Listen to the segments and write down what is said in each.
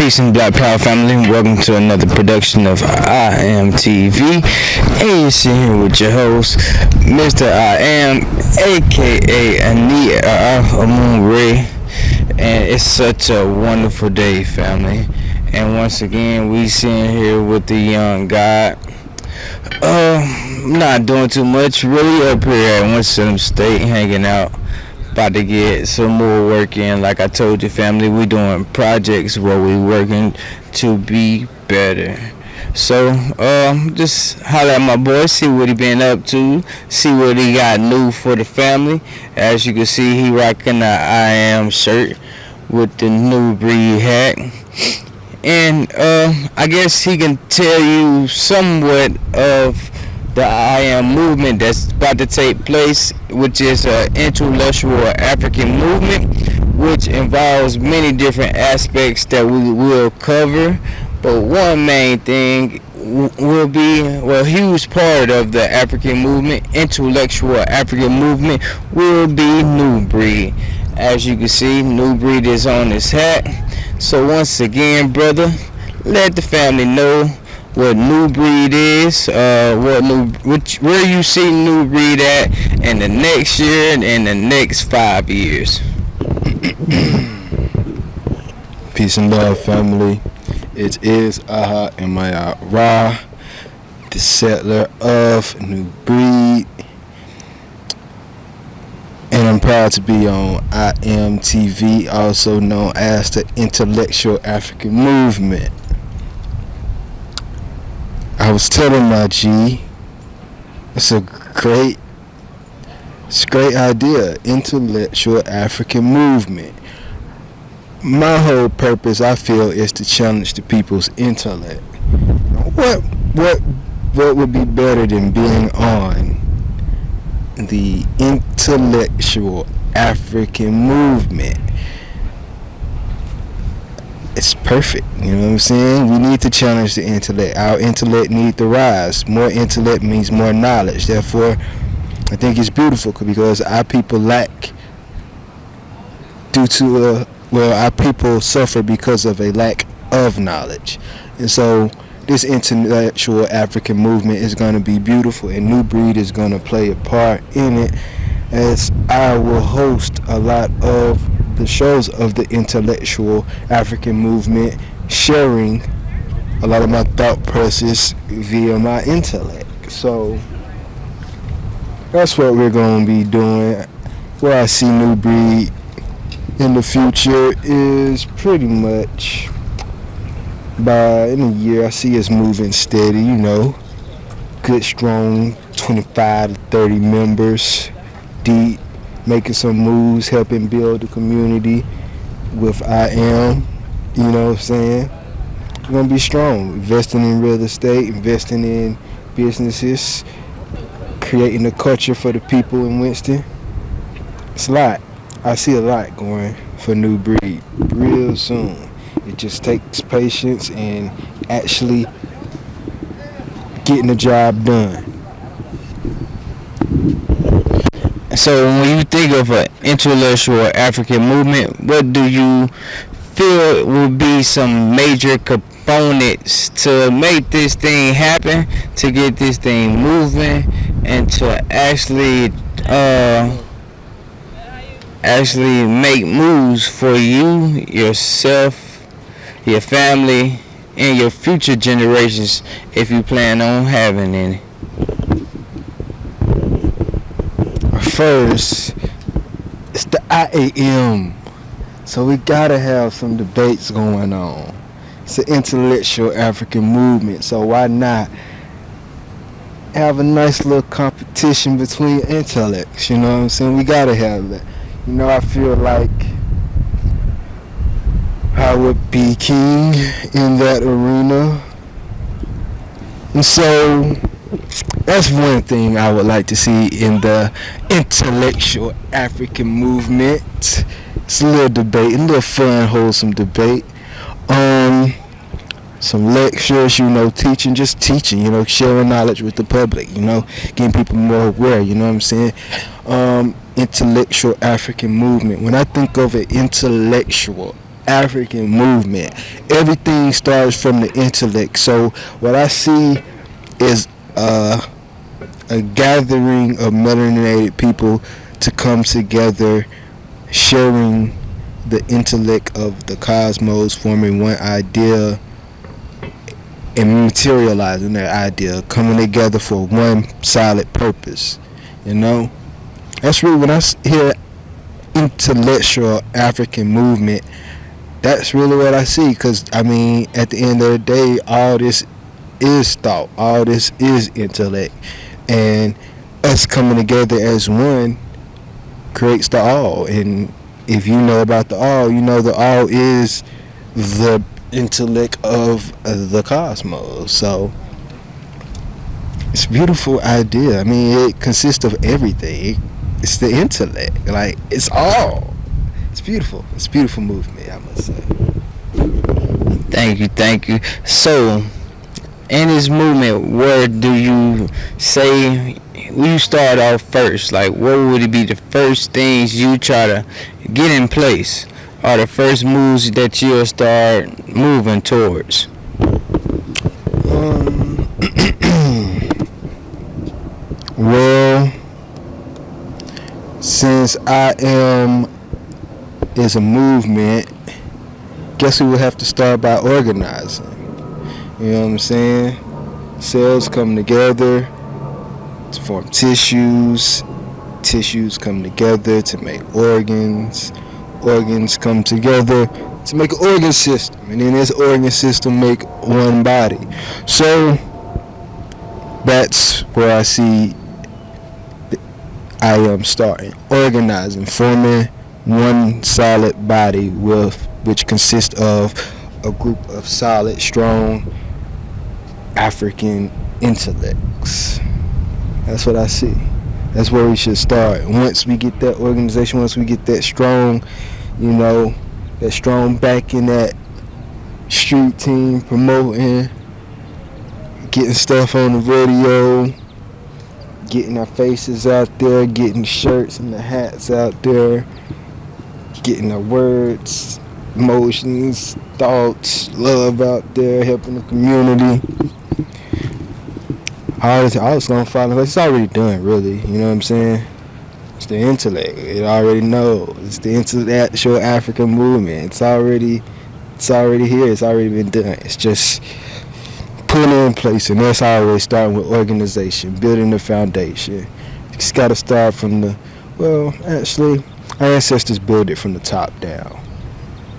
Peace and Black Power family. Welcome to another production of iAMtv. And you're sitting here with your host, Mr. I Am, aka Amun Ray. And it's such a wonderful day, family. And once again, we sitting here with the young God. Not doing too much, really up here at Winston State, hanging out. About to get some more work in. Like I told you, family, we doing projects where we working to be better. So just holler at my boy, see what he been up to, see what he got new for the family. As you can see, he rocking the I Am shirt with the New Breed hat. And I guess he can tell you somewhat of the I Am movement that's about to take place, which is an intellectual African movement, which involves many different aspects that we will cover. But one main thing will be, well, a huge part of the African movement, intellectual African movement, will be New Breed. As you can see, New Breed is on his hat. So once again, brother, let the family know what New Breed is, where you see New Breed at in the next year and in the next 5 years. Peace and love, family. It is Aha and Maya Ra, the settler of New Breed. And I'm proud to be on iAMtv, also known as the Intellectual African Movement. I was telling my G, it's a great idea, intellectual African movement. My whole purpose, I feel, is to challenge the people's intellect. What would be better than being on the intellectual African movement? It's perfect, you know what I'm saying? We need to challenge the intellect. Our intellect needs to rise. More intellect means more knowledge. Therefore, I think it's beautiful because our people lack our people suffer because of a lack of knowledge. And so this intellectual African movement is going to be beautiful, and New Breed is going to play a part in it, as I will host a lot of the shows of the intellectual African movement, sharing a lot of my thought process via my intellect. So that's what we're going to be doing. Where I see New Breed in the future is pretty much in a year. I see us moving steady, good, strong 25 to 30 members deep, making some moves, helping build the community with I Am, you know what I'm saying? We're going to be strong, investing in real estate, investing in businesses, creating a culture for the people in Winston. It's a lot. I see a lot going for New Breed real soon. It just takes patience and actually getting the job done. So when you think of an intellectual African movement, what do you feel would be some major components to make this thing happen, to get this thing moving, and to actually make moves for you, yourself, your family, and your future generations, if you plan on having any? First, it's the IAM. So we gotta have some debates going on. It's an intellectual African movement, so why not have a nice little competition between intellects? You know what I'm saying? We gotta have that. I feel like I would be king in that arena. And so that's one thing I would like to see in the intellectual African movement. It's a little debate, a little fun, wholesome debate. Some lectures, teaching, sharing knowledge with the public, getting people more aware, you know what I'm saying? Intellectual African movement. When I think of an intellectual African movement. Everything starts from the intellect. So what I see is a gathering of melanated people to come together, sharing the intellect of the cosmos, forming one idea and materializing that idea, coming together for one solid purpose. You know, that's really when I hear intellectual African movement. That's really what I see. Cause I mean, at the end of the day, all this is thought, all this is intellect, and us coming together as one creates the all. And if you know about the all, you know the all is the intellect of the cosmos. So it's a beautiful idea. I mean, it consists of everything. It's the intellect. Like, it's all. It's beautiful. It's a beautiful movement, I must say. Thank you, thank you. So, in this movement, where do you say you start off first? Like, what would it be the first things you try to get in place, or the first moves that you'll start moving towards? Well, since I am is a movement, guess we would have to start by organizing. You know what I'm saying? Cells come together to form tissues. Tissues come together to make organs. Organs come together to make an organ system. And then this organ system make one body. So that's where I see I am starting. Organizing, forming one solid body which consists of a group of solid, strong African intellects. That's what I see. That's where we should start. Once we get that organization, once we get that strong, you know, that strong backing, that street team promoting, getting stuff on the radio, getting our faces out there, getting the shirts and the hats out there, getting our words, emotions, thoughts, love out there, helping the community. All it's gonna fall in place. It's already done, really. You know what I'm saying? It's the intellect. It already knows. It's the intellectual African movement. It's already here. It's already been done. It's just putting it in place, and that's always starting with organization, building the foundation. It's got to start from actually, our ancestors built it from the top down,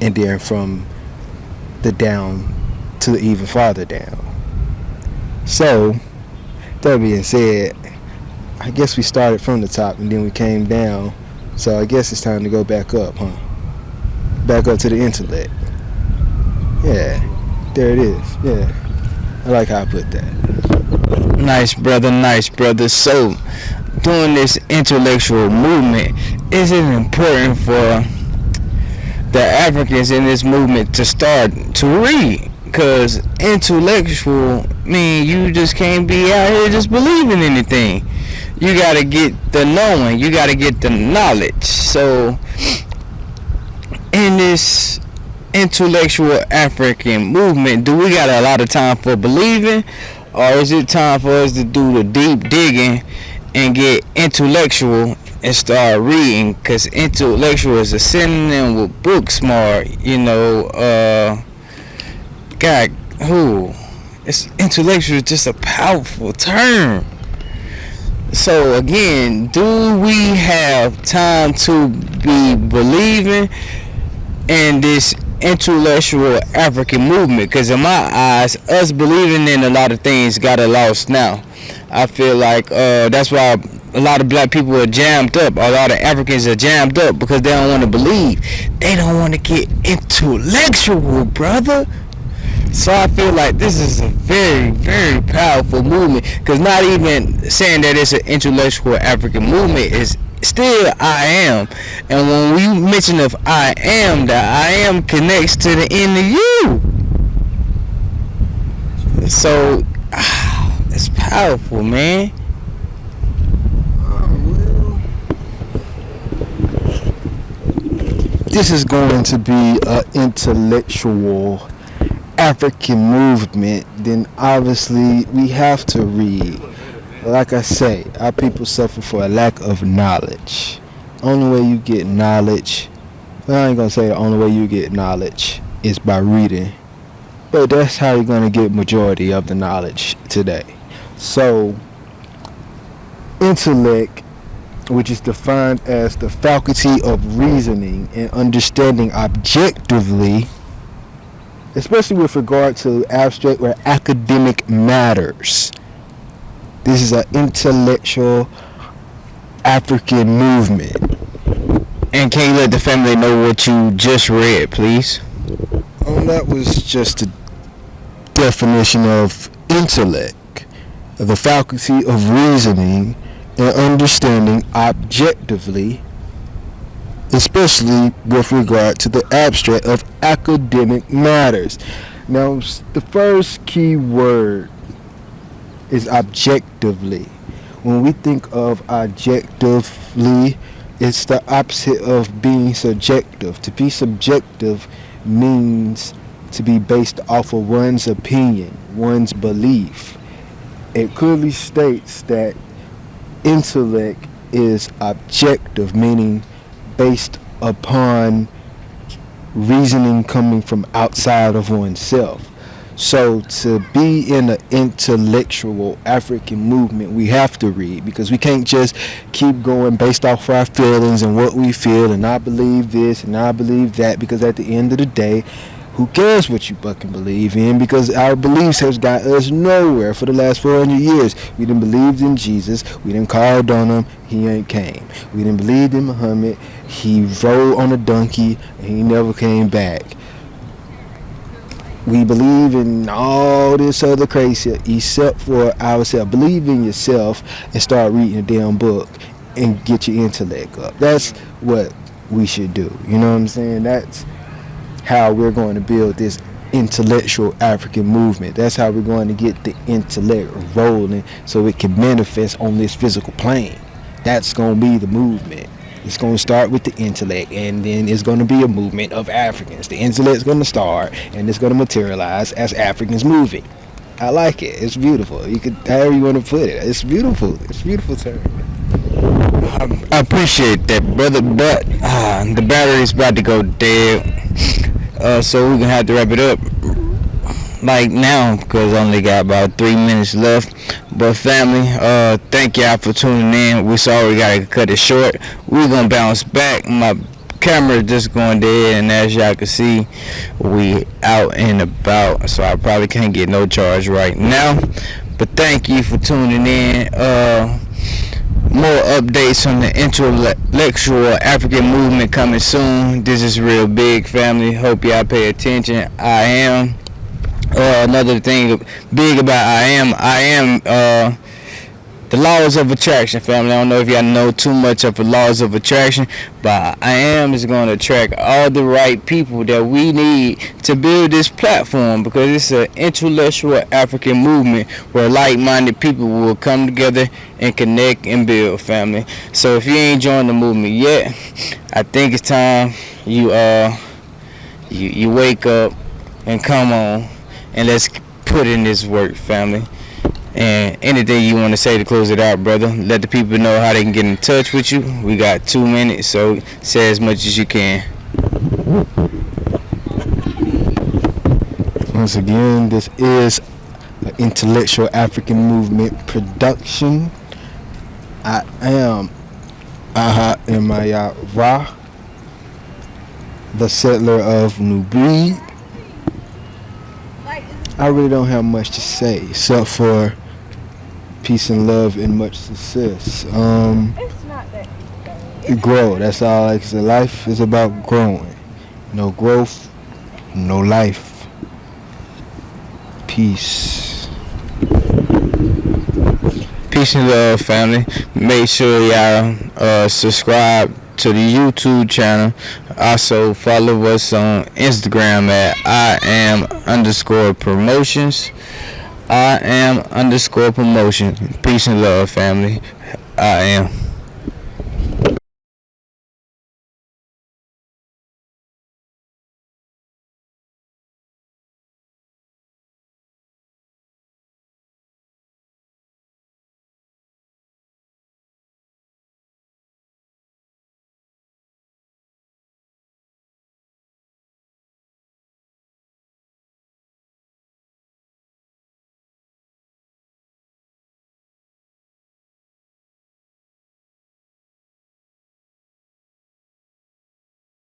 and then from the down to the even farther down. So, that being said, I guess we started from the top and then we came down. So I guess it's time to go back up, huh? Back up to the intellect. Yeah, there it is. Yeah, I like how I put that. Nice, brother. Nice, brother. So, doing this intellectual movement, is it important for the Africans in this movement to start to read? Because intellectual mean you just can't be out here just believing anything. You gotta get the knowing. You gotta get the knowledge. So, in this intellectual African movement, do we got a lot of time for believing, or is it time for us to do the deep digging and get intellectual and start reading? Because intellectual is a synonym with book smart. You know, God, it's intellectual is just a powerful term. So again, do we have time to be believing in this intellectual African movement? Because in my eyes, us believing in a lot of things got lost now. I feel like that's why a lot of black people are jammed up. A lot of Africans are jammed up because they don't want to believe. They don't want to get intellectual, brother. So I feel like this is a very, very powerful movement, because not even saying that it's an intellectual African movement is still I am. And when we mention of I am, that I am connects to the end of you. So it's powerful, man. this is going to be an intellectual African movement, then obviously we have to read. Like I say, our people suffer for a lack of knowledge. Only way you get knowledge, well, I ain't gonna say the only way you get knowledge is by reading, but that's how you're gonna get majority of the knowledge today. So, intellect, which is defined as the faculty of reasoning and understanding objectively, especially with regard to abstract or academic matters. This is an intellectual African movement. And can you let the family know what you just read, please? That was just a definition of intellect, the faculty of reasoning and understanding objectively, especially with regard to the abstract of academic matters. Now, the first key word is objectively. When we think of objectively, it's the opposite of being subjective. To be subjective means to be based off of one's opinion, one's belief. It clearly states that intellect is objective, meaning based upon reasoning coming from outside of oneself. So to be in an intellectual African movement, we have to read, because we can't just keep going based off our feelings and what we feel, and I believe this and I believe that, because at the end of the day, who cares what you fucking believe in? Because our beliefs has got us nowhere for the last 400 years. We done believed in Jesus. We done called on him. He ain't came. We done believed in Muhammad. He rode on a donkey and he never came back. We believe in all this other crazy except for ourselves. Believe in yourself and start reading a damn book and get your intellect up. That's what we should do. You know what I'm saying? That's how we're going to build this intellectual African movement. That's how we're going to get the intellect rolling so it can manifest on this physical plane. That's going to be the movement. It's going to start with the intellect, and then it's going to be a movement of Africans. The intellect's going to start, and it's going to materialize as Africans moving. I like it. It's beautiful. You could, however you want to put it. It's beautiful. It's a beautiful term. I appreciate that, brother, but the battery's about to go dead. So we're gonna have to wrap it up like now, because I only got about 3 minutes left. But family, thank y'all for tuning in. We sorry we gotta cut it short. We're gonna bounce back. My camera just going dead, and as y'all can see, we out and about, so I probably can't get no charge right now. But thank you for tuning in. More updates on the intellectual African movement coming soon. This is real big, family. Hope y'all pay attention. I am. Another thing big about I am the laws of attraction, family. I don't know if y'all know too much of the laws of attraction, but I am is going to attract all the right people that we need to build this platform, because it's an intellectual African movement where like-minded people will come together and connect and build, family. So if you ain't joined the movement yet, I think it's time you wake up and come on and let's put in this work, family. And anything you want to say to close it out, brother? Let the people know how they can get in touch with you. We got 2 minutes, so say as much as you can. Once again, this is an intellectual African movement production. I am iAMtv, the settler of New Breed. I really don't have much to say except for peace and love and much success. It's not that Grow. That's all I can say. Life is about growing. No growth, no life. Peace. Peace and love, family. Make sure y'all subscribe to the YouTube channel. Also follow us on Instagram at iAM_promotions. iAM_promotion. Peace and love, family. I am.